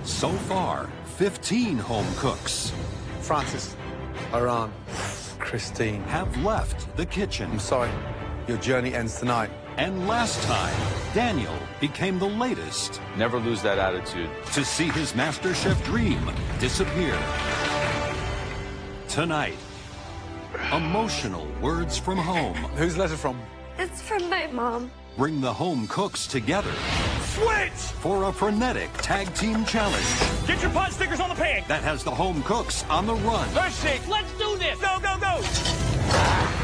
So far, 15 home cooks Francis, Iran, Christine. have left the kitchen. I'm sorry, your journey ends tonight. And last time, Daniel became the latest Never lose that attitude. to see his MasterChef dream disappear. Tonight, emotional words from home Who's the letter from? It's from my mom. bring the home cooks together Switch! for a frenetic tag team challenge Get your pot stickers on the pan! that has the home cooks on the run. Let's shake! Let's do this! Go, go, go!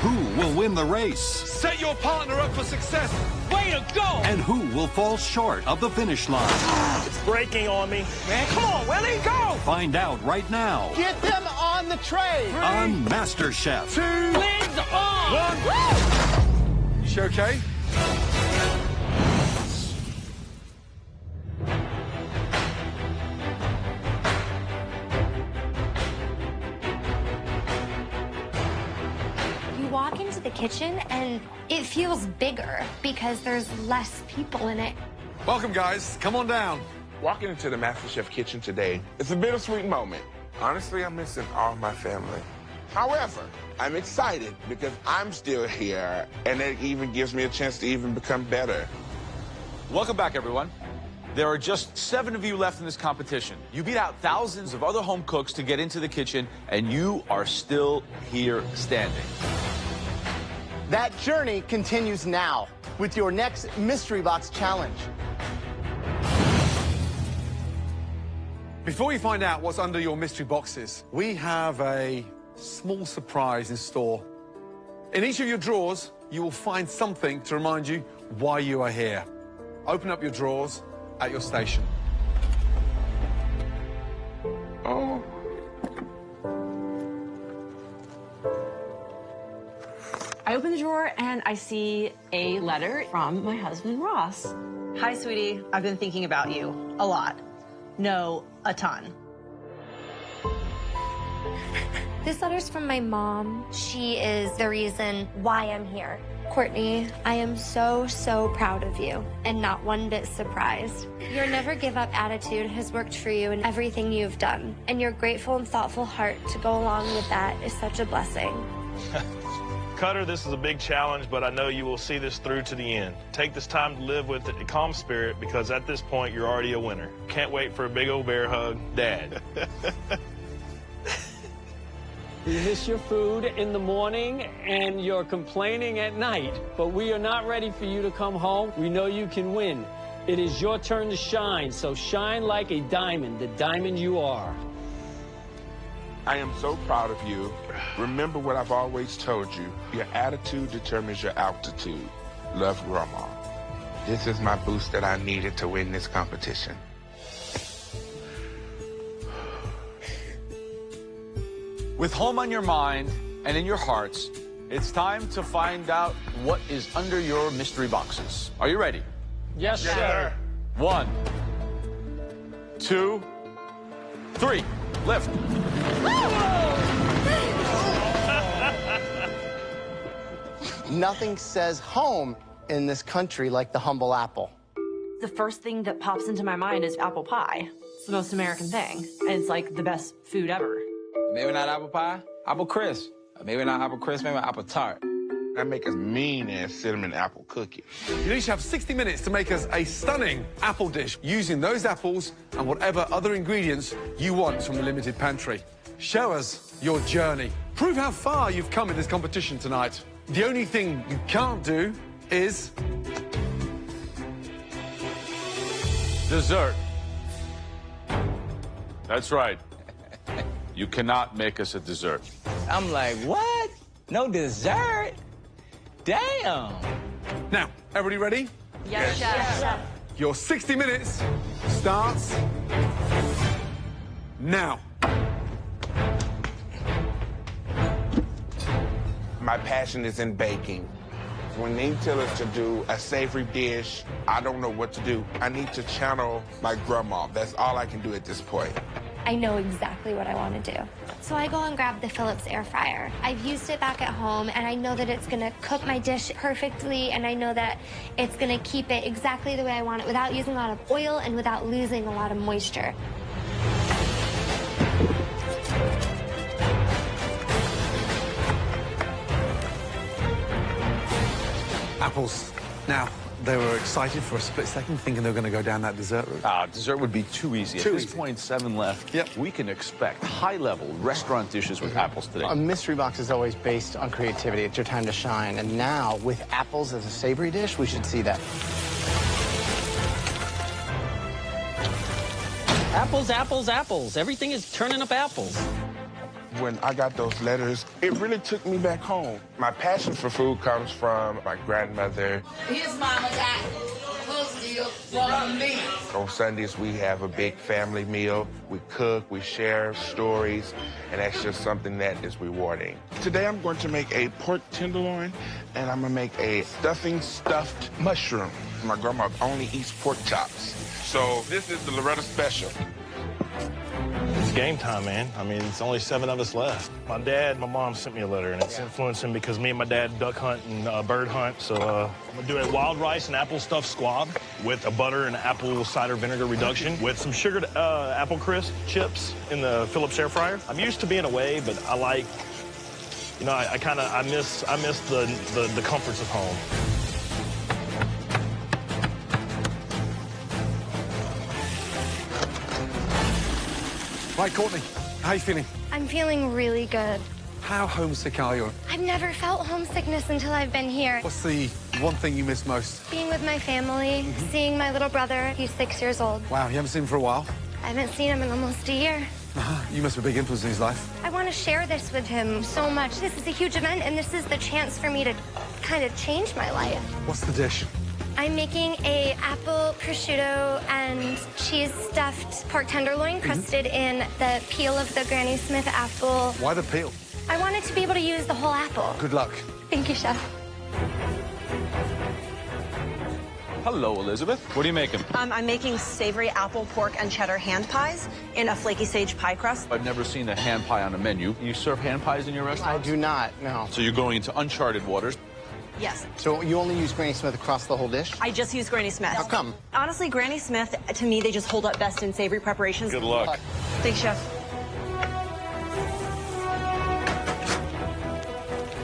Who will win the race? Set your partner up for success! Way to go! And who will fall short of the finish line? It's breaking on me. Man, come on, Willie, go! Find out right now Get them on the tray. on MasterChef. Legs on! You okay? You walk into the kitchen and it feels bigger because there's less people in it. Welcome, guys. Come on down. Walking into the MasterChef kitchen today, it's a bittersweet moment. Honestly, I'm missing all my family. However, I'm excited because I'm still here, and it even gives me a chance to even become better. Welcome back, everyone. There are just 7 of you left in this competition. You beat out thousands of other home cooks to get into the kitchen, and you are still here standing. That journey continues now with your next Mystery Box Challenge. Before you find out what's under your mystery boxes, we have a small surprise in store. In each of your drawers, you will find something to remind you why you are here. Open up your drawers at your station. Oh. I open the drawer and I see a letter from my husband, Ross. Hi, sweetie. I've been thinking about you a lot. No, a ton. This letter's from my mom. She is the reason why I'm here. Courtney, I am so, so proud of you and not one bit surprised. Your never give up attitude has worked for you in everything you've done. And your grateful and thoughtful heart to go along with that is such a blessing. Cutter, this is a big challenge, but I know you will see this through to the end. Take this time to live with a calm spirit because at this point, you're already a winner. Can't wait for a big old bear hug. Dad. You miss your food in the morning and you're complaining at night, but we are not ready for you to come home. We know you can win. It is your turn to shine, so shine like a diamond, the diamond you are. I am so proud of you. Remember what I've always told you. Your attitude determines your altitude. Love, Grandma. This is my boost that I needed to win this competition. With home on your mind and in your hearts, it's time to find out what is under your mystery boxes. Are you ready? Yes, sir. 1, 2, 3. Lift. Nothing says home in this country like the humble apple. The first thing that pops into my mind is apple pie. It's the most American thing, and it's like the best food ever. Maybe not apple pie, apple crisp. Maybe not apple crisp, maybe apple tart. I make as mean as cinnamon apple cookie. You each have 60 minutes to make us a stunning apple dish using those apples and whatever other ingredients you want from the limited pantry. Show us your journey. Prove how far you've come in this competition tonight. The only thing you can't do is... Dessert. That's right. You cannot make us a dessert. I'm like, what? No dessert? Damn. Now, everybody ready? Yes, chef. Your 60 minutes starts now. My passion is in baking. When they tell us to do a savory dish, I don't know what to do. I need to channel my grandma. That's all I can do at this point. I know exactly what I want to do. So I go and grab the Philips air fryer. I've used it back at home, and I know that it's gonna cook my dish perfectly, and I know that it's gonna keep it exactly the way I want it without using a lot of oil and without losing a lot of moisture. Apples. Now, they were excited for a split second, thinking they were going to go down that dessert route. Dessert would be too easy. At this point, 7 left. Yep. We can expect high-level restaurant dishes with apples today. A mystery box is always based on creativity. It's your time to shine. And now, with apples as a savory dish, we should see that. Apples, apples, apples. Everything is turning up apples. When I got those letters, it really took me back home. My passion for food comes from my grandmother. His mama got her deal from me. On Sundays, we have a big family meal. We cook, we share stories, and that's just something that is rewarding. Today, I'm going to make a pork tenderloin, and I'm gonna make a stuffing stuffed mushroom. My grandma only eats pork chops. So this is the Loretta special. It's game time, man. I mean, it's only 7 of us left. My dad and my mom sent me a letter, and it's influencing because me and my dad duck hunt and bird hunt. So I'm gonna do a wild rice and apple stuffed squab with a butter and apple cider vinegar reduction with some sugared apple crisp chips in the Phillips air fryer. I'm used to being away, but I like, you know, I miss the comforts of home. Right, Courtney, how you feeling? I'm feeling really good. How homesick are you? I've never felt homesickness until I've been here. What's the one thing you miss most? Being with my family, seeing my little brother. He's 6 years old. Wow, you haven't seen him for a while? I haven't seen him in almost a year. You must be a big influence in his life. I want to share this with him so much. This is a huge event, and this is the chance for me to kind of change my life. What's the dish? I'm making a apple prosciutto and cheese stuffed pork tenderloin crusted in the peel of the Granny Smith apple. Why the peel? I wanted to be able to use the whole apple. Good luck. Thank you, Chef. Hello, Elizabeth. What are you making? I'm making savory apple, pork, and cheddar hand pies in a flaky sage pie crust. I've never seen a hand pie on a menu. You serve hand pies in your restaurant? I do not, no. So you're going into uncharted waters. Yes. So you only use Granny Smith across the whole dish? I just use Granny Smith. How come? Honestly, Granny Smith, to me, they just hold up best in savory preparations. Good luck. Thanks, Chef.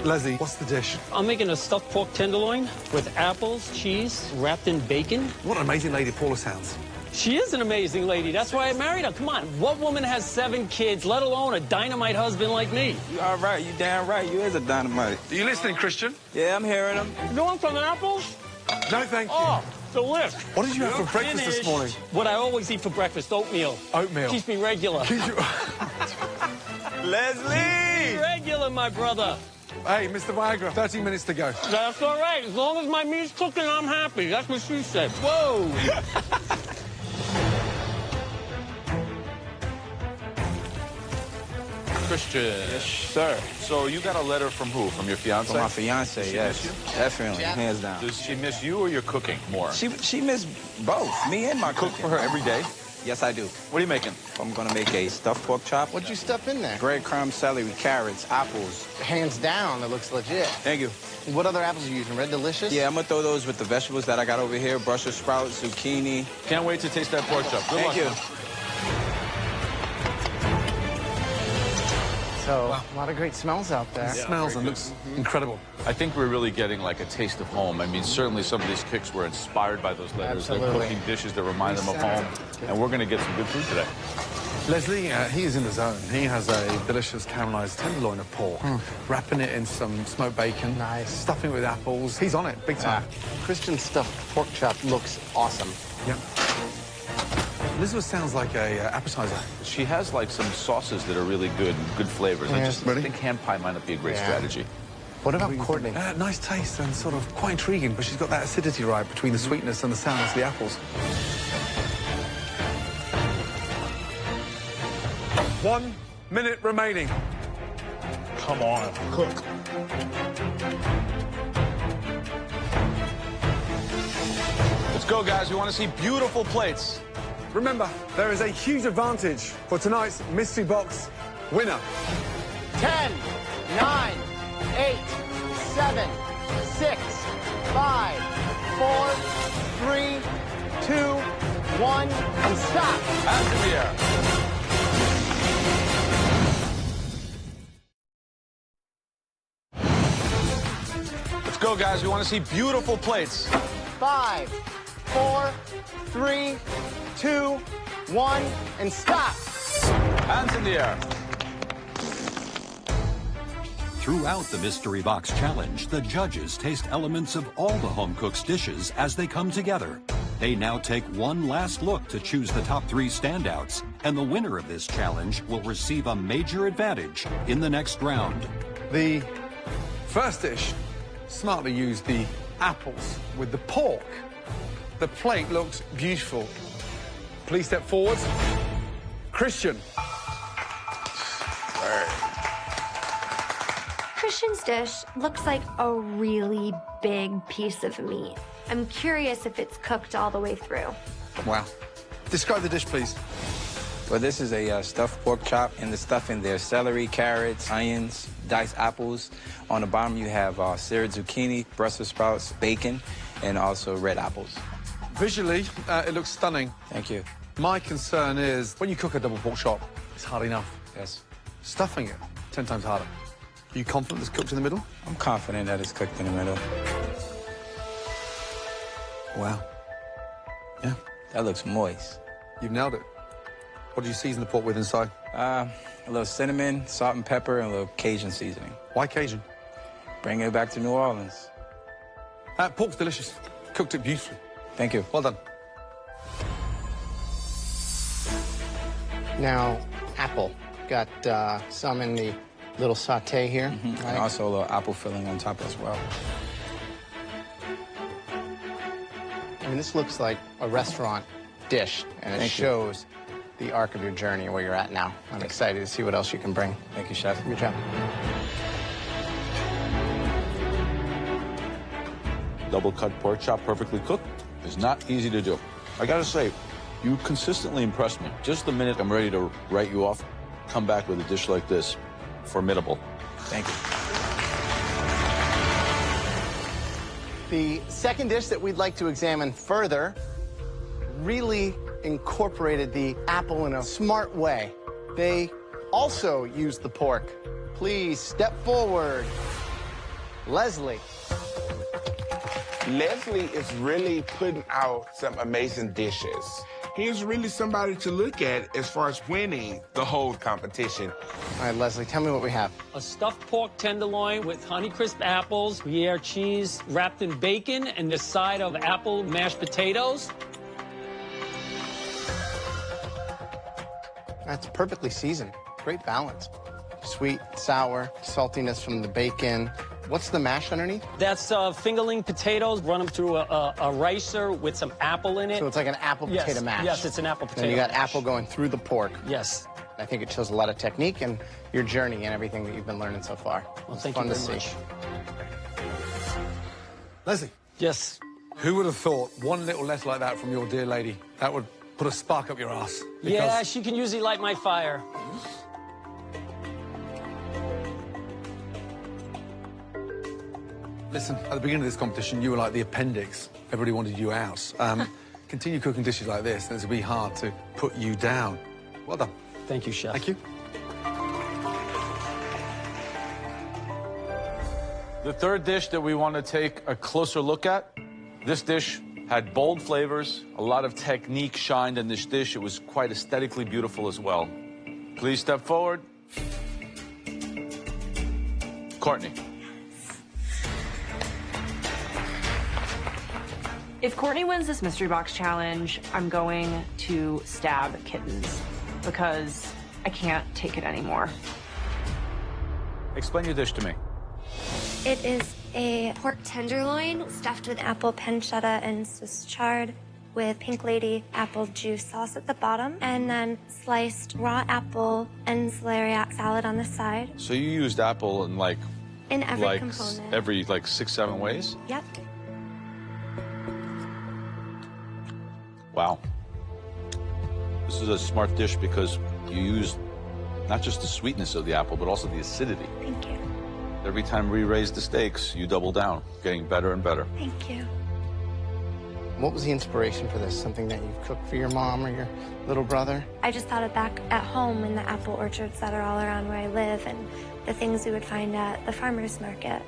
Leslie, what's the dish? I'm making a stuffed pork tenderloin with apples, cheese, wrapped in bacon. What an amazing lady Paula sounds. She is an amazing lady. That's why I married her. Come on, what woman has 7 kids, let alone a dynamite husband like me? You all right. You damn right. You is a dynamite. Are you listening, Christian? Yeah, I'm hearing him. You want some apples? No, thank you. Oh, delish. What did you have for breakfast this morning? What I always eat for breakfast, oatmeal. Oatmeal. Keeps me regular. Leslie! Regular, my brother. Hey, Mr. Viagra, 30 minutes to go. That's all right. As long as my meat's cooking, I'm happy. That's what she said. Whoa. Christian. Yes, sir. So you got a letter from who? From your fiance? From my fiance, yes. Definitely, hands down. Does she miss you or your cooking more? She missed both, me and my Cook cooking. for her every day? Yes, I do. What are you making? I'm gonna make a stuffed pork chop. What'd you stuff in there? Breadcrumb, celery, carrots, apples. Hands down, it looks legit. Thank you. What other apples are you using? Red Delicious? Yeah, I'm gonna throw those with the vegetables that I got over here. Brussels sprouts, zucchini. Can't wait to taste that pork chop. Good luck. Thank you. man. So, a lot of great smells out there. It smells and looks incredible. I think we're really getting like a taste of home. I mean, certainly some of these kicks were inspired by those letters. Absolutely. They're cooking dishes that remind them of home. And we're going to get some good food today. Leslie, he is in the zone. He has a delicious caramelized tenderloin of pork, wrapping it in some smoked bacon. Nice. Stuffing it with apples. He's on it, big time. Christian stuffed pork chop looks awesome. Yep. Elizabeth sounds like a appetizer. She has like some sauces that are really good, good flavors. I just think hand pie might not be a great strategy. What about Courtney? Nice taste and sort of quite intriguing, but she's got that acidity right between the sweetness and the sourness of the apples. 1 minute remaining. Come on, cook. Let's go, guys. We want to see beautiful plates. Remember, there is a huge advantage for tonight's mystery box winner. 10, 9, 8, 7, 6, 5, 4, 3, 2, 1, and stop. Hands in the air. Let's go, guys. We want to see beautiful plates. 5, 4, 3, 2, 1, and stop. Hands in the air. Throughout the Mystery Box Challenge, the judges taste elements of all the home cook's dishes as they come together. They now take one last look to choose the top 3 standouts, and the winner of this challenge will receive a major advantage in the next round. The first dish smartly used the apples with the pork. The plate looks beautiful. Please step forward. Christian. Christian's dish looks like a really big piece of meat. I'm curious if it's cooked all the way through. Wow. Describe the dish, please. Well, this is a stuffed pork chop, and the stuffing there's celery, carrots, onions, diced apples. On the bottom, you have seared zucchini, Brussels sprouts, bacon, and also red apples. Visually, it looks stunning. Thank you. My concern is when you cook a double pork chop, it's hard enough. Yes. Stuffing it, 10 times harder. Are you confident it's cooked in the middle? I'm confident that it's cooked in the middle. Wow. Yeah. That looks moist. You've nailed it. What do you season the pork with inside? A little cinnamon, salt and pepper, and a little Cajun seasoning. Why Cajun? Bring it back to New Orleans. Pork's delicious. Cooked it beautifully. Thank you. Well done. Now, apple. Got some in the little sauté here. Right? And also a little apple filling on top as well. I mean, this looks like a restaurant dish, and it shows the arc of your journey and where you're at now. I'm excited to see what else you can bring. Thank you, Chef. Good job. Double-cut pork chop, perfectly cooked, is not easy to do. I gotta say, you consistently impress me. Just the minute I'm ready to write you off, come back with a dish like this. Formidable. Thank you. The second dish that we'd like to examine further really incorporated the apple in a smart way. They also used the pork. Please step forward. Leslie. Leslie is really putting out some amazing dishes. He is really somebody to look at as far as winning the whole competition. All right, Leslie, tell me what we have. A stuffed pork tenderloin with Honeycrisp apples, Gruyere cheese wrapped in bacon, and the side of apple mashed potatoes. That's perfectly seasoned. Great balance. Sweet, sour, saltiness from the bacon. What's the mash underneath? That's fingerling potatoes. Run them through a ricer with some apple in it. So it's like an apple potato mash. Yes, it's an apple potato And you got mash. apple going through the pork. Yes. I think it shows a lot of technique and your journey and everything that you've been learning so far. Well, It's thank fun you to very see. much. Leslie. Yes. Who would have thought one little letter like that from your dear lady, that would put a spark up your ass? Yeah, she can usually light my fire. Listen, at the beginning of this competition, you were like the appendix. Everybody wanted you out. Continue cooking dishes like this, and it's going to be hard to put you down. Well done. Thank you, Chef. Thank you. The third dish that we want to take a closer look at, this dish had bold flavors, a lot of technique shined in this dish. It was quite aesthetically beautiful as well. Please step forward. Courtney. If Courtney wins this mystery box challenge, I'm going to stab kittens because I can't take it anymore. Explain your dish to me. It is a pork tenderloin stuffed with apple pancetta and Swiss chard with Pink Lady apple juice sauce at the bottom, and then sliced raw apple and celeriac salad on the side. So you used apple in In every component. every 6-7 ways? Yep. Wow. This is a smart dish because you use not just the sweetness of the apple, but also the acidity. Thank you. Every time we raise the stakes, you double down, getting better and better. Thank you. What was the inspiration for this? Something that you've cooked for your mom or your little brother? I just thought of back at home in the apple orchards that are all around where I live and the things we would find at the farmer's market.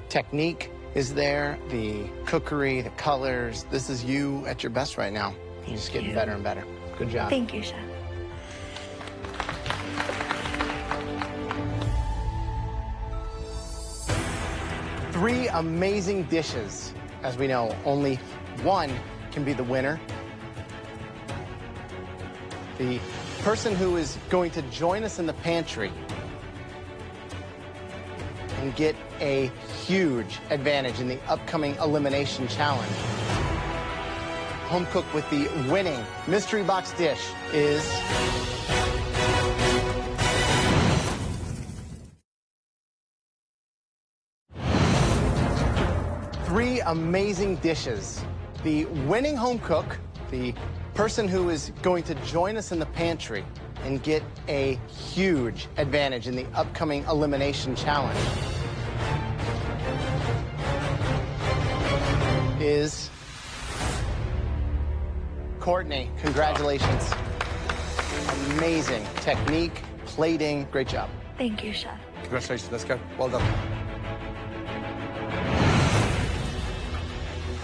Technique, is there, the cookery, the colors. This is you at your best right now. You're just getting better and better. Good job. Thank you, Chef. Three amazing dishes. As we know, only one can be the winner. The person who is going to join us in the pantry and get a huge advantage in the upcoming elimination challenge. Home cook with the winning mystery box dish is... Three amazing dishes. The winning home cook, the person who is going to join us in the pantry and get a huge advantage in the upcoming elimination challenge is Courtney. Congratulations. Amazing technique, plating, great job. Thank you, Chef. Congratulations, let's go. Well done.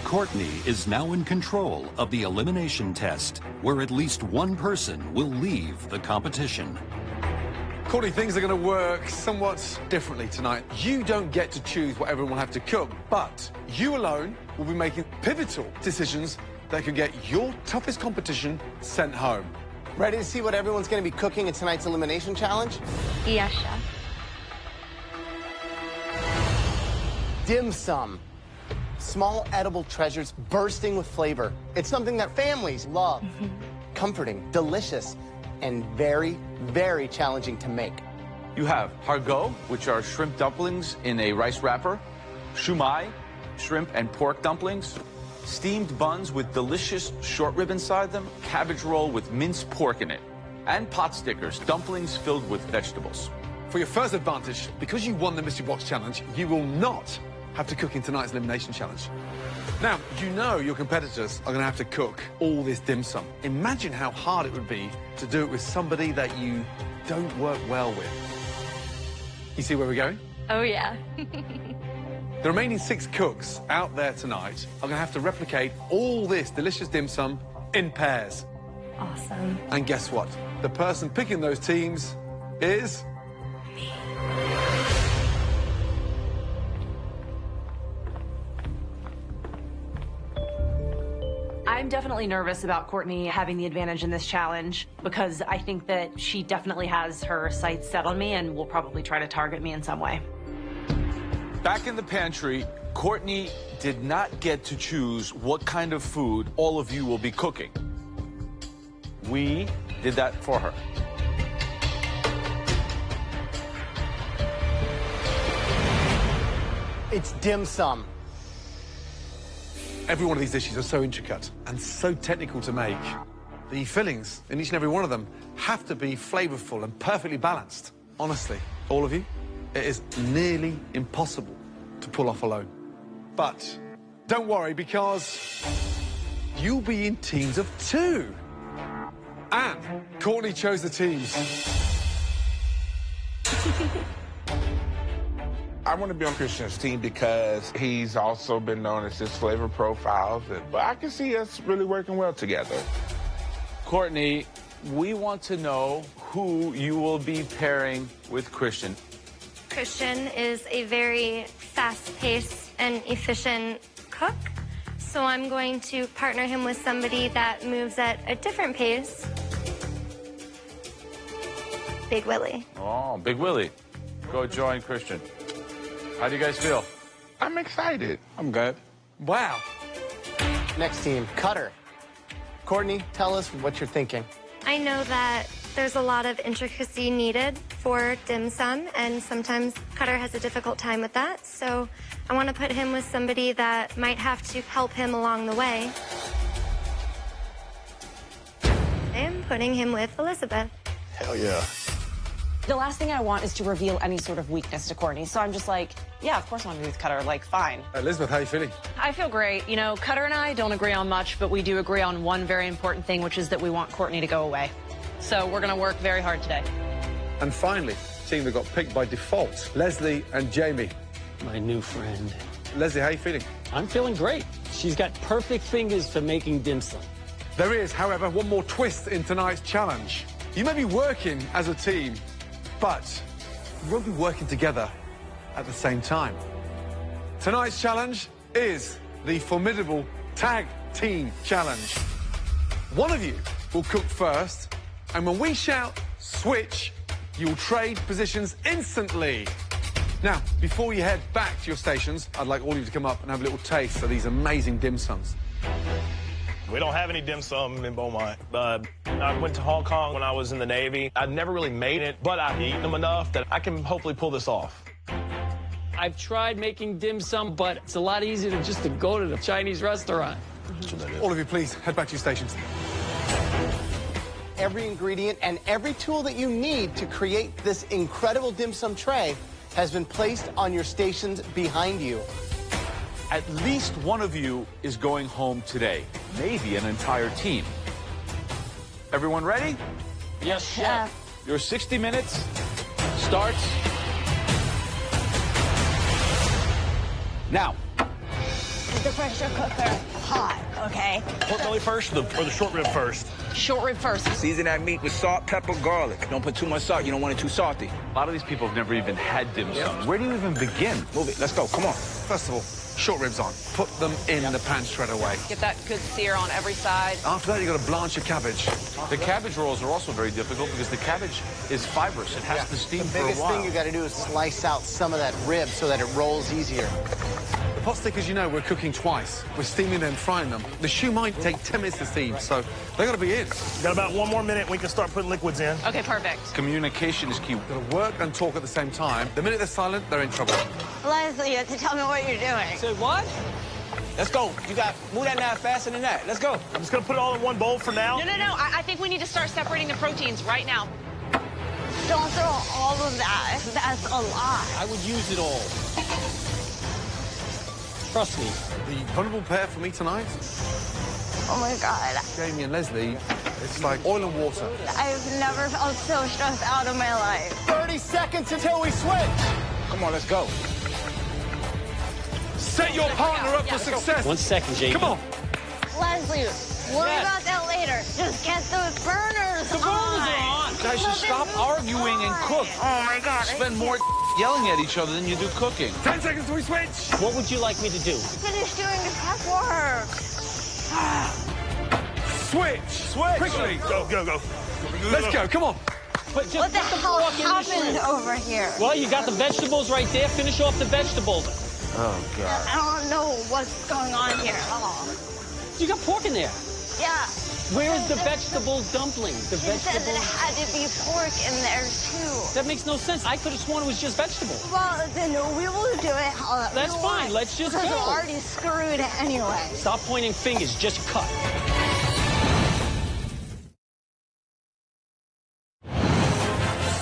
Courtney is now in control of the elimination test, where at least one person will leave the competition. Courtney, things are going to work somewhat differently tonight. You don't get to choose what everyone will have to cook, but you alone will be making pivotal decisions that could get your toughest competition sent home. Ready to see what everyone's going to be cooking in tonight's elimination challenge? Yes, Chef. Dim sum. Small edible treasures bursting with flavor. It's something that families love. Comforting, delicious, and very, very challenging to make. You have hargot, which are shrimp dumplings in a rice wrapper, shumai, shrimp and pork dumplings, steamed buns with delicious short rib inside them, cabbage roll with minced pork in it, and pot stickers, dumplings filled with vegetables. For your first advantage, because you won the Mystery Box Challenge, you will not have to cook in tonight's elimination challenge. Now, you know your competitors are going to have to cook all this dim sum. Imagine how hard it would be to do it with somebody that you don't work well with. You see where we're going? Oh, yeah. The remaining 6 cooks out there tonight are going to have to replicate all this delicious dim sum in pairs. Awesome. And guess what? The person picking those teams is... me. I'm definitely nervous about Courtney having the advantage in this challenge because I think that she definitely has her sights set on me and will probably try to target me in some way. Back in the pantry, Courtney did not get to choose what kind of food all of you will be cooking. We did that for her. It's dim sum. Every one of these dishes are so intricate and so technical to make. The fillings in each and every one of them have to be flavorful and perfectly balanced. Honestly, all of you, it is nearly impossible to pull off alone. But don't worry, because you'll be in teams of 2. And Courtney chose the teams. I want to be on Christian's team because he's also been known as his flavor profiles, but I can see us really working well together. Courtney, we want to know who you will be pairing with Christian. Christian is a very fast-paced and efficient cook, so I'm going to partner him with somebody that moves at a different pace. Big Willie. Oh, Big Willie. Go join Christian. How do you guys feel? I'm excited. I'm good. Wow. Next team, Cutter. Courtney, tell us what you're thinking. I know that there's a lot of intricacy needed for dim sum, and sometimes Cutter has a difficult time with that, so I want to put him with somebody that might have to help him along the way. I am putting him with Elizabeth. Hell yeah. The last thing I want is to reveal any sort of weakness to Courtney, so I'm just like, yeah, of course I want to be with Cutter, like, fine. Elizabeth, how are you feeling? I feel great. You know, Cutter and I don't agree on much, but we do agree on one very important thing, which is that we want Courtney to go away. So we're going to work very hard today. And finally, team that got picked by default, Leslie and Jamie. My new friend. Leslie, how are you feeling? I'm feeling great. She's got perfect fingers for making dim sum. There is, however, one more twist in tonight's challenge. You may be working as a team, but you won't be working together at the same time. Tonight's challenge is the formidable Tag Team Challenge. One of you will cook first, and when we shout switch, you'll trade positions instantly. Now, before you head back to your stations, I'd like all of you to come up and have a little taste of these amazing dim sums. We don't have any dim sum in Beaumont. I went to Hong Kong when I was in the Navy. I've never really made it, but I've eaten them enough that I can hopefully pull this off. I've tried making dim sum, but it's a lot easier than just to go to the Chinese restaurant. All of you, please, head back to your stations. Every ingredient and every tool that you need to create this incredible dim sum tray has been placed on your stations behind you. At least one of you is going home today, maybe an entire team. Everyone ready? Yes, chef. Your 60 minutes starts now. Is the pressure cooker hot, okay? Pork belly first or the short rib first? Short rib first. Season that meat with salt, pepper, garlic. Don't put too much salt. You don't want it too salty. A lot of these people have never even had dim sum. Where do you even begin? Move it. Let's go. Come on. First of all, short ribs on. Put them in the pan straight away. Get that good sear on every side. After that, you've got to blanch your cabbage. The cabbage rolls are also very difficult because the cabbage is fibrous. It has to steam The for a biggest while. thing you got to do is slice out some of that rib so that it rolls easier. The pot stick, as you know, we're cooking twice. We're steaming them, frying them. The shoe might take 10 minutes to steam, so they got to be in. Got about one more minute. We can start putting liquids in. Okay, perfect. Communication is key. Got to work and talk at the same time. The minute they're silent, they're in trouble. Leslie, you have to tell me what you're doing. Say what? Let's go. You got move that knife faster than that. Let's go. I'm just gonna put it all in one bowl for now. No. I think we need to start separating the proteins right now. Don't throw all of that. That's a lot. I would use it all. Trust me. The vulnerable pair for me tonight, Oh my God. Jamie and Leslie, it's like oil and water. I've never felt so stressed out in my life. 30 seconds until we switch. Come on, let's go. Set your partner up for success. 1 second, Jamie. Come on. Leslie, worry about that later. Just get those burners The burners are on. Guys, just stop arguing and cook. Oh my God. Spend more yelling at each other than you do cooking. 10 seconds till we switch. What would you like me to do? Finish doing the prep work. Switch. Quickly. Go. Let's go. Come on. But just What the put hell fork in the happened shrimp. over here? Well, you got the vegetables right there. Finish off the vegetables. Oh, God. I don't know what's going on here at all. You got pork in there. Yeah. Where is the vegetable dumpling? The She said that vegetable... it had to be pork in there, too. That makes no sense. I could have sworn it was just vegetable. Well, then we will do it how That's we fine. want, Let's just because go. we're already screwed anyway. Stop pointing fingers. Just cut.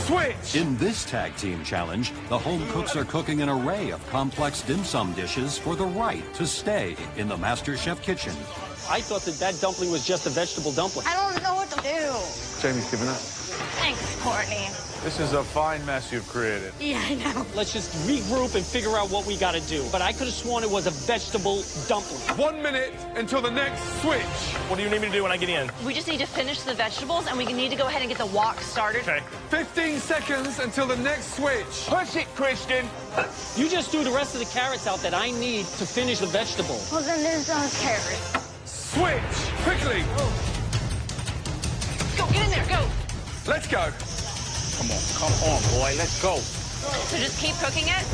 Switch. In this tag team challenge, the home cooks are cooking an array of complex dim sum dishes for the right to stay in the MasterChef kitchen. I thought that dumpling was just a vegetable dumpling. I don't know what to do. Jamie's giving up. Thanks, Courtney. This is a fine mess you've created. Yeah, I know. Let's just regroup and figure out what we got to do. But I could have sworn it was a vegetable dumpling. 1 minute until the next switch. What do you need me to do when I get in? We just need to finish the vegetables, and we need to go ahead and get the wok started. Okay. 15 seconds until the next switch. Push it, Christian. You just threw the rest of the carrots out that I need to finish the vegetable. Well, then there's those carrots. Switch. Quickly. Go, get in there, go. Let's go. Come on, boy. Let's go. So just keep cooking it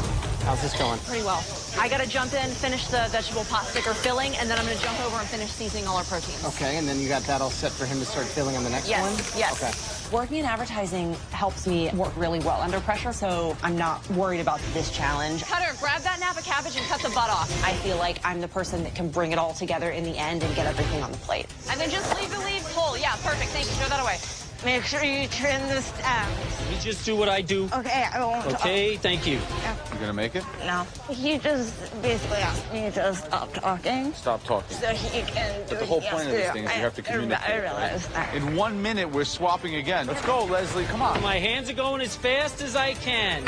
How's this going? pretty well. I got to jump in, finish the vegetable pot sticker filling, and then I'm going to jump over and finish seasoning all our proteins. Okay, and then you got that all set for him to start filling on the next Yes, one? yes. Okay. Working in advertising helps me work really well under pressure, so I'm not worried about this challenge. Cutter, grab that nap of cabbage and cut the butt off. I feel like I'm the person that can bring it all together in the end and get everything on the plate. And then just leave the leaves whole. Yeah, perfect. Thank you. Throw that away. Make sure you trim the stems. You just do what I do. Okay, I won't. Okay, thank you. You gonna make it? No. He just basically asked me to stop talking Stop talking. so he can do But the whole what point of he this has thing to is do. you have to communicate. I realize that. In 1 minute, we're swapping again. Let's go, Leslie. Come on. My hands are going as fast as I can.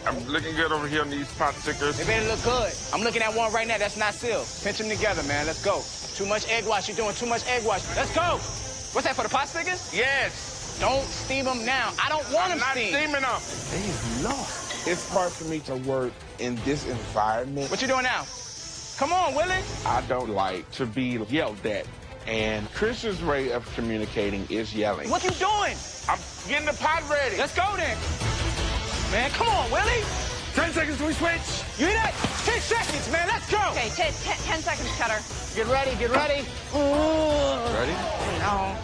I'm looking good over here on these pot stickers. They better look good. I'm looking at one right now that's not sealed. Pinch them together, man. Let's go. Too much egg wash. You're doing too much egg wash. Let's go. What's that, for the pot stickers? Yes. Don't steam them now. I don't want them steamed. I'm not steaming them. They is lost. It's hard for me to work in this environment. What you doing now? Come on, Willie. I don't like to be yelled at. And Christian's way of communicating is yelling. What you doing? I'm getting the pot ready. Let's go then. Man, come on, Willie. 10 seconds till we switch. You hear that? 10 seconds, man. Let's go. Okay, 10 seconds, Cutter. Get ready, get ready. Ready? No.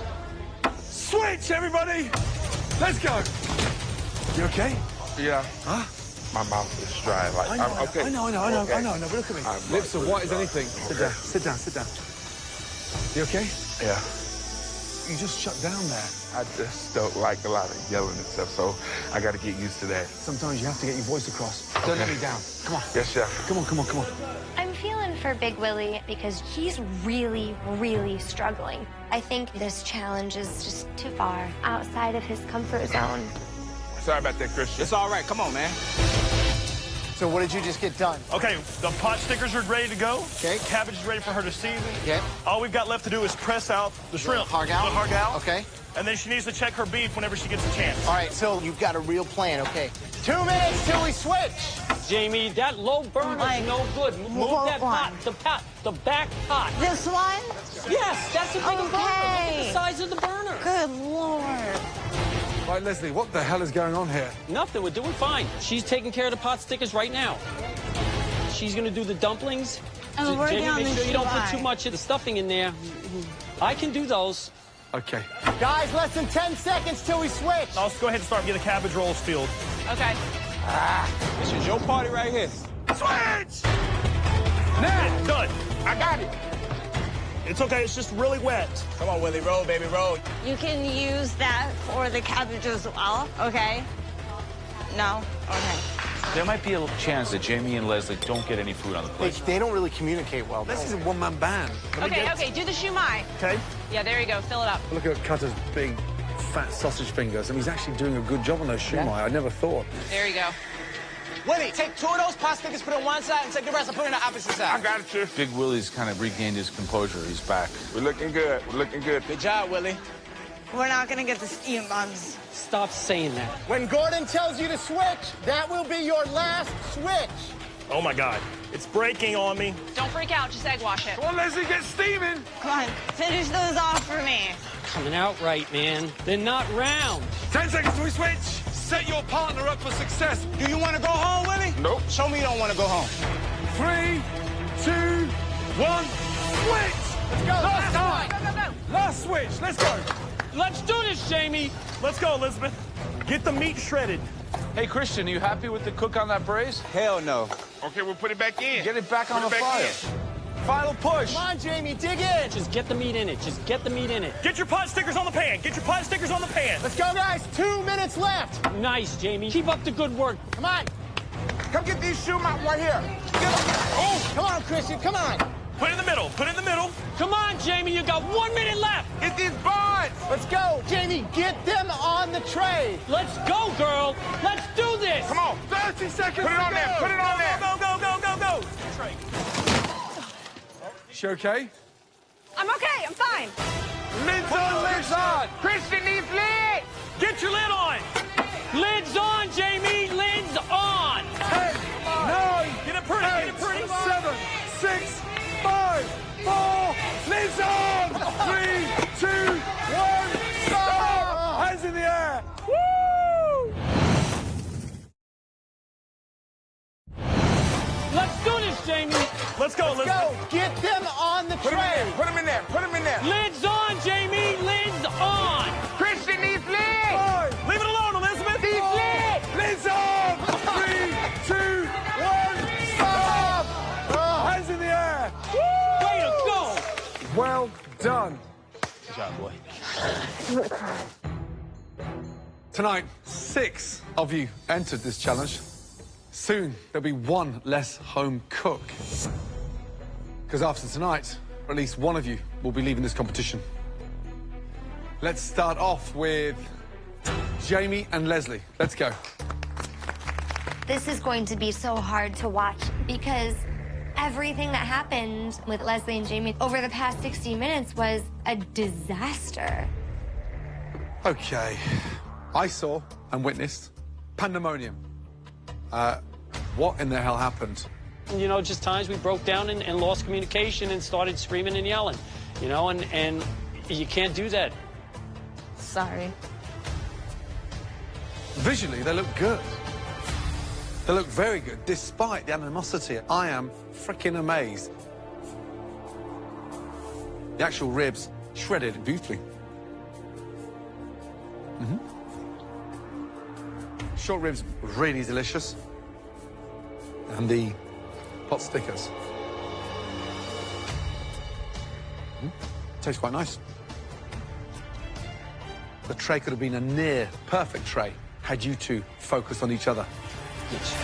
Switch, everybody. Let's go. You okay? Yeah. Huh? My mouth is dry. Like, I'm okay. I know. Okay. But look at me. I'm Lips are okay. white as anything. Sit down. You okay? Yeah. You just shut down there. I just don't like a lot of yelling and stuff, so I got to get used to that. Sometimes you have to get your voice across. Don't let me down. Come on. Yes, chef. Come on. I'm feeling for Big Willie because he's really, really struggling. I think this challenge is just too far outside of his comfort zone. Sorry about that, Christian. It's all right. Come on, man. So what did you just get done? Okay, the pot stickers are ready to go. Okay. Cabbage is ready for her to season. Okay. All we've got left to do is press out the shrimp. Hargal? The hargal. Okay. And then she needs to check her beef whenever she gets a chance. All right, so you've got a real plan, okay. 2 minutes till we switch. Jamie, that low burner's no good. Move that pot, the back pot. This one? Yes, that's a big burner. Look at Okay. the size of the burner. Good Lord. Right, Leslie, what the hell is going on here? Nothing, we're doing fine. She's taking care of the pot stickers right now. She's gonna do the dumplings. And we're Jamie, down make the sure you don't put July. too much of the stuffing in there. I can do those. Okay. Guys, less than 10 seconds till we switch. Let's go ahead and start getting the cabbage rolls filled. Okay. This is your party right here. Switch! Now, done. I got it. It's okay, it's just really wet. Come on, Willie, roll, baby, roll. You can use that for the cabbage as well, okay? No? Okay. There might be a chance that Jamie and Leslie don't get any food on the plate. They don't really communicate well. Leslie's a one-man band. Okay, do the shumai. Okay. Yeah, there you go. Fill it up. Look at Cutter's big, fat sausage fingers. I mean, he's actually doing a good job on those shumai. I never thought. There you go. Willie, take 2 of those pot stickers, put it on one side, and take the rest and put it on the opposite side. I got it, chef. Big Willie's kind of regained his composure. He's back. We're looking good. We're looking good. Good job, Willie. We're not gonna get the steam buns. Stop saying that. When Gordon tells you to switch, that will be your last switch. Oh my God, it's breaking on me. Don't freak out. Just egg wash it. Come on, Leslie, get steaming. Come on, finish those off for me. Coming out right, man. They're not round. 10 seconds till we switch. Set your partner up for success. Do you want to go home, Willie? Nope. Show me you don't want to go home. 3, 2, 1, switch. Let's go. Last time. Go. Last switch. Let's go. Let's do this, Jamie. Let's go, Elizabeth. Get the meat shredded. Hey, Christian, are you happy with the cook on that braise? Hell no. Okay, we'll put it back in. Get it back on the Put it fire. back Final push. Come on, Jamie, dig in. Just get the meat in it. Just get the meat in it. Get your pot stickers on the pan. Get your pot stickers on the pan. Let's go, guys. 2 minutes left. Nice, Jamie. Keep up the good work. Come on. Come get these shumai right here. Oh, come on, Christian. Come on. Put it in the middle. Put it in the middle. Come on, Jamie. You got 1 minute left. Get these buns. Let's go. Jamie, get them on the tray. Let's go, girl. Let's do this. Come on. 30 seconds. Put it on there. Put it on there. Go, go, go, go, go. She okay? I'm okay. I'm fine. Lids on, lids on. Christian needs lid. Get your lid on. Lids on, Jamie. Lids on. 10, 9, Get it pretty. Get it 8, pretty. 7, 6, 5, 4. Lids on. 3, 2, 1. Stop. Hands in the air. Woo! Let's do this, Jamie. Let's go, Elizabeth. Go. Get them on the Put them in tray. there. Put them in there. Put them in there. Lids on, Jamie. Lids on. Christian needs lid. Leave it alone, Elizabeth. Needs lid. Lids on. 3, 2, 1. Stop. Hands in the air. Way to go. Well done. Good job, boy. Tonight, 6 of you entered this challenge. Soon, there'll be 1 less home cook. Because after tonight, at least 1 of you will be leaving this competition. Let's start off with Jamie and Leslie. Let's go. This is going to be so hard to watch because everything that happened with Leslie and Jamie over the past 60 minutes was a disaster. Okay. I saw and witnessed pandemonium. What in the hell happened? You know, just times we broke down and lost communication and started screaming and yelling, you know, and you can't do that. Sorry. Visually, they look good. They look very good, despite the animosity. I am freaking amazed. The actual ribs shredded beautifully. Short ribs, really delicious. And the pot stickers. Tastes quite nice. The tray could have been a near perfect tray had you two focused on each other. Yes.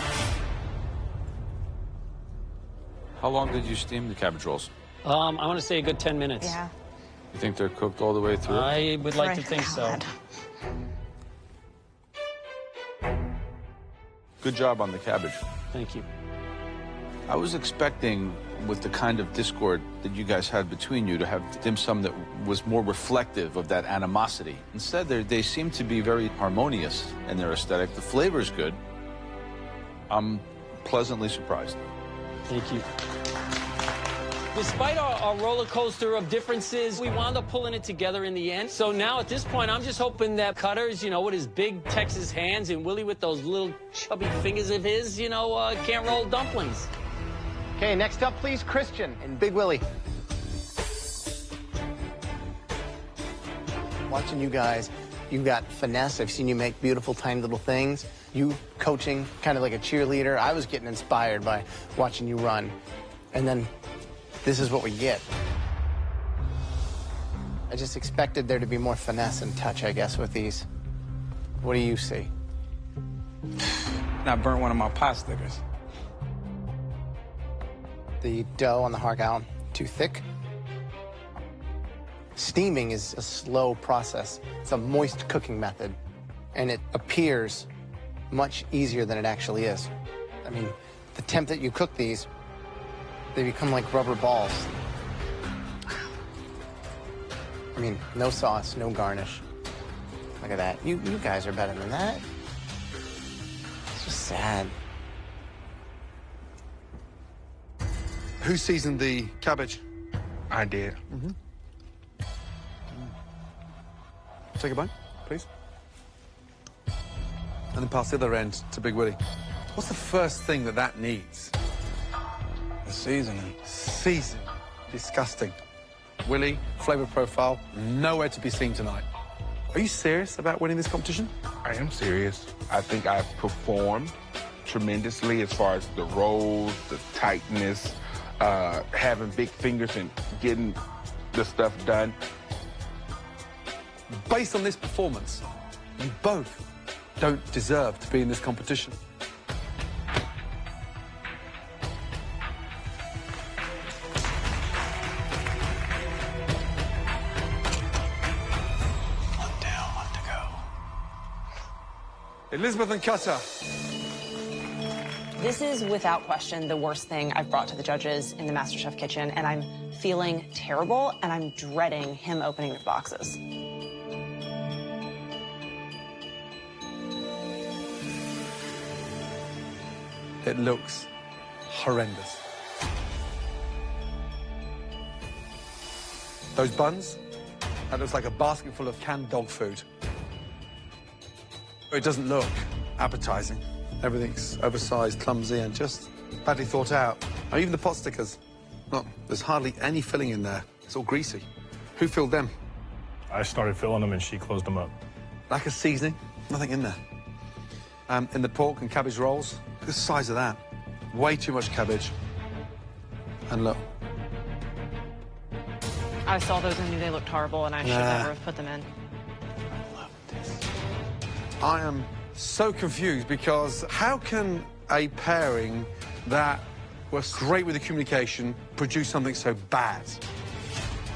How long did you steam the cabbage rolls? I want to say a good 10 minutes. Yeah. You think they're cooked all the way through? I would like to think so. Good job on the cabbage. Thank you. I was expecting, with the kind of discord that you guys had between you, to have dim sum that was more reflective of that animosity. Instead, they seem to be very harmonious in their aesthetic. The flavor's good. I'm pleasantly surprised. Thank you. Despite our roller coaster of differences, we wound up pulling it together in the end. So now at this point, I'm just hoping that Cutters, you know, with his big Texas hands and Willie with those little chubby fingers of his, you know, can't roll dumplings. Okay, next up, please, Christian and Big Willie. Watching you guys, you've got finesse. I've seen you make beautiful, tiny little things. You coaching, kind of like a cheerleader. I was getting inspired by watching you run. And then this is what we get. I just expected there to be more finesse and touch, I guess, with these. What do you see? I burnt one of my pot stickers. The dough on the hargout, too thick. Steaming is a slow process. It's a moist cooking method, and it appears much easier than it actually is. I mean, the temp that you cook these, they become like rubber balls. I mean, no sauce, no garnish. Look at that. You guys are better than that. It's just sad. Who seasoned the cabbage? I did. Take a bite, please. And then pass the other end to Big Willie. What's the first thing that needs? The seasoning. Seasoning. Disgusting. Willie, flavor profile, nowhere to be seen tonight. Are you serious about winning this competition? I am serious. I think I've performed tremendously as far as the rolls, the tightness, having big fingers and getting the stuff done. Based on this performance, you both don't deserve to be in this competition. One down, one to go. Elizabeth and Cutter. This is without question the worst thing I've brought to the judges in the MasterChef kitchen, and I'm feeling terrible, and I'm dreading him opening the boxes. It looks horrendous. Those buns, that looks like a basket full of canned dog food. It doesn't look appetizing. Everything's oversized, clumsy, and just badly thought out. And even the pot stickers. Look, there's hardly any filling in there. It's all greasy. Who filled them? I started filling them and she closed them up. Lack of seasoning, nothing in there. In the pork and cabbage rolls, look at the size of that. Way too much cabbage. And look. I saw those and knew they looked horrible, and I should never have put them in. I am so confused because how can a pairing that was great with the communication produce something so bad?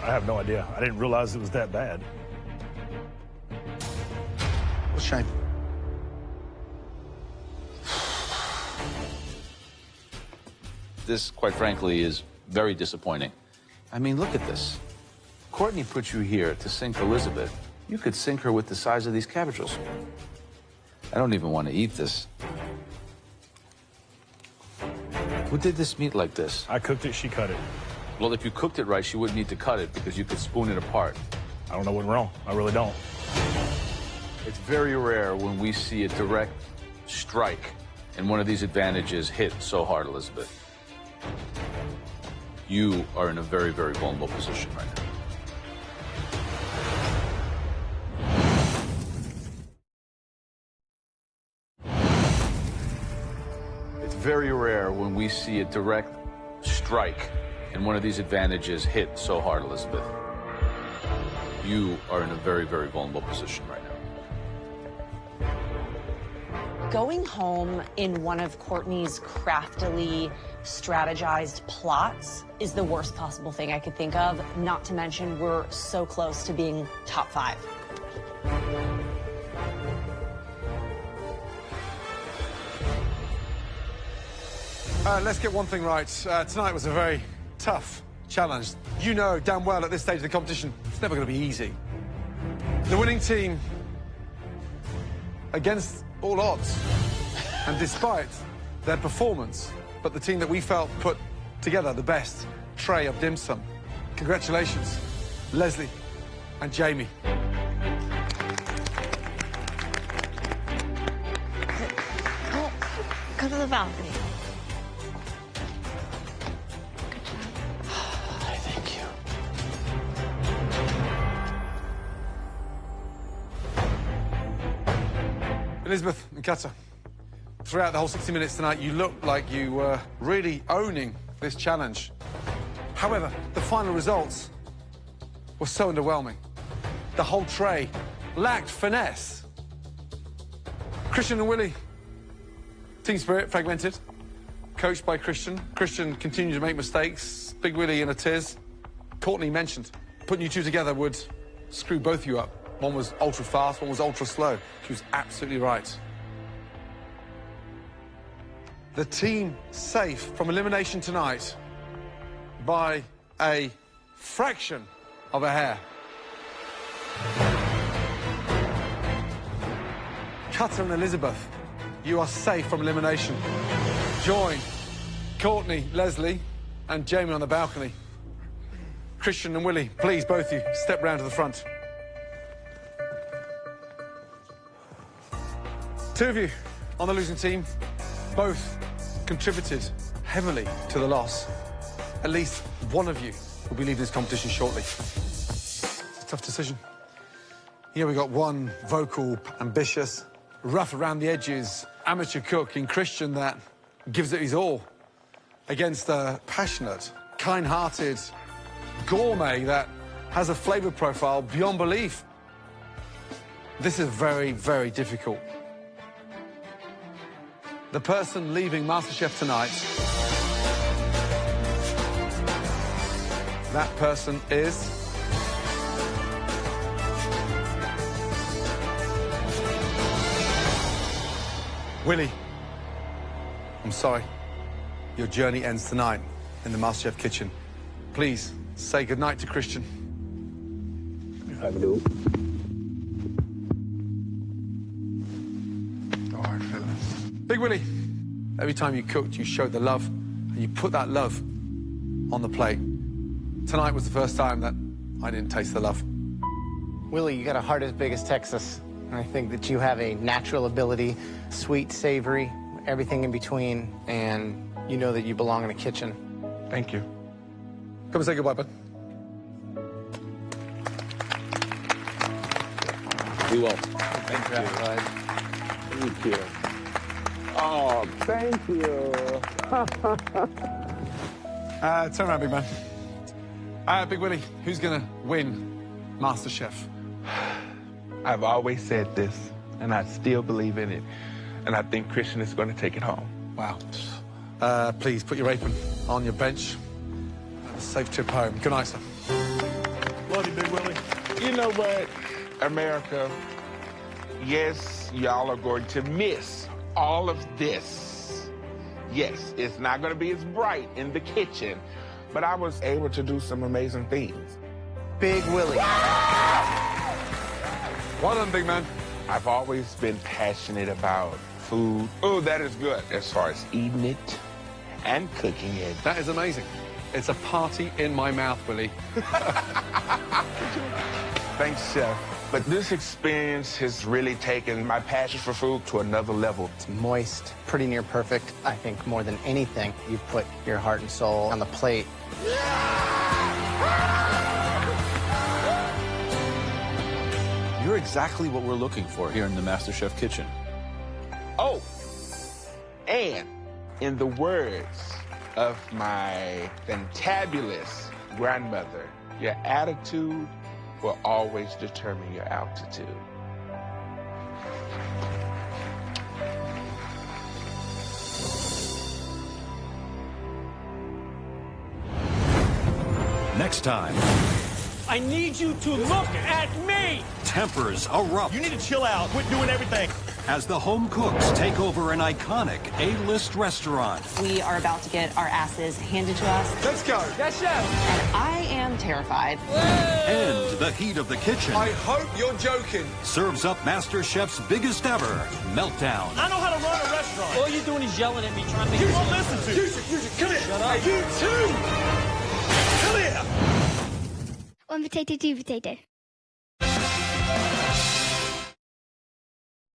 I have no idea. I didn't realize it was that bad. What a shame. This, quite frankly, is very disappointing. I mean, look at this. Courtney put you here to sink Elizabeth. You could sink her with the size of these cabbages. I don't even want to eat this. Who did this meat like this? I cooked it, she cut it. Well, if you cooked it right, she wouldn't need to cut it because you could spoon it apart. I don't know what's wrong. I really don't. It's very rare when we see a direct strike and one of these advantages hit so hard, Elizabeth. You are in a very, very vulnerable position right now. It's very rare when we see a direct strike and one of these advantages hit so hard, Elizabeth. You are in a very, very vulnerable position right now. Going home in one of Courtney's craftily strategized plots is the worst possible thing I could think of, not to mention we're so close to being top 5. Let's get one thing right. Tonight was a very tough challenge. You know damn well at this stage of the competition, it's never going to be easy. The winning team, against all odds, and despite their performance, but the team that we felt put together the best tray of dim sum. Congratulations, Leslie and Jamie. Go to the balcony. Thank you. Elizabeth and Cutter, throughout the whole 60 minutes tonight, you looked like you were really owning this challenge. However, the final results were so underwhelming. The whole tray lacked finesse. Christian and Willie, team spirit fragmented, coached by Christian. Christian continued to make mistakes. Big Willie in a tiz. Courtney mentioned putting you two together would screw both of you up. One was ultra fast, one was ultra slow. She was absolutely right. The team safe from elimination tonight by a fraction of a hair. Cutter and Elizabeth, you are safe from elimination. Join Courtney, Leslie, and Jamie on the balcony. Christian and Willie, please, both of you, step round to the front. Two of you on the losing team, both contributed heavily to the loss. At least one of you will be leaving this competition shortly. It's a tough decision. Here we got one vocal, ambitious, rough around the edges, amateur cook in Christian that gives it his all, against a passionate, kind-hearted gourmet that has a flavor profile beyond belief. This is very, very difficult. The person leaving MasterChef tonight, that person is... Willie. I'm sorry. Your journey ends tonight in the MasterChef kitchen. Please, say goodnight to Christian. I do. All right, fellas. Big Willie, every time you cooked, you showed the love, and you put that love on the plate. Tonight was the first time that I didn't taste the love. Willie, you got a heart as big as Texas. And I think that you have a natural ability, sweet, savory, everything in between, and you know that you belong in a kitchen. Thank you. Come and say goodbye, bud. We will. Thank you. Thank you. Oh, thank you. Turn around, big man. Big Willie, who's gonna win MasterChef? I've always said this, and I still believe in it. And I think Christian is going to take it home. Wow. Please put your apron on your bench. Have a safe trip home. Good night, sir. Love you, Big Willie. You know what, America? Yes, y'all are going to miss all of this. Yes, it's not going to be as bright in the kitchen, but I was able to do some amazing things. Big Willie. Well done, big man. I've always been passionate about food. Oh, that is good. As far as eating it and cooking it. That is amazing. It's a party in my mouth, Willie. Thanks, Chef. But this experience has really taken my passion for food to another level. It's moist, pretty near perfect. I think more than anything, you've put your heart and soul on the plate. You're exactly what we're looking for here in the MasterChef kitchen. Oh, and in the words of my fantabulous grandmother, your attitude will always determine your altitude. Next time, I need you to look at me. tempers erupt. You need to chill out. Quit doing everything. As the home cooks take over an iconic A-list restaurant. We are about to get our asses handed to us. Let's go. Yes, chef. And I am terrified. And the heat of the kitchen I hope you're joking. serves up MasterChef's biggest ever meltdown. I know how to run a restaurant. All you're doing is yelling at me, trying to make You me won't listen to. Yusuf, come here. Shut up. Hey, you too. Come here. One potato, two potato.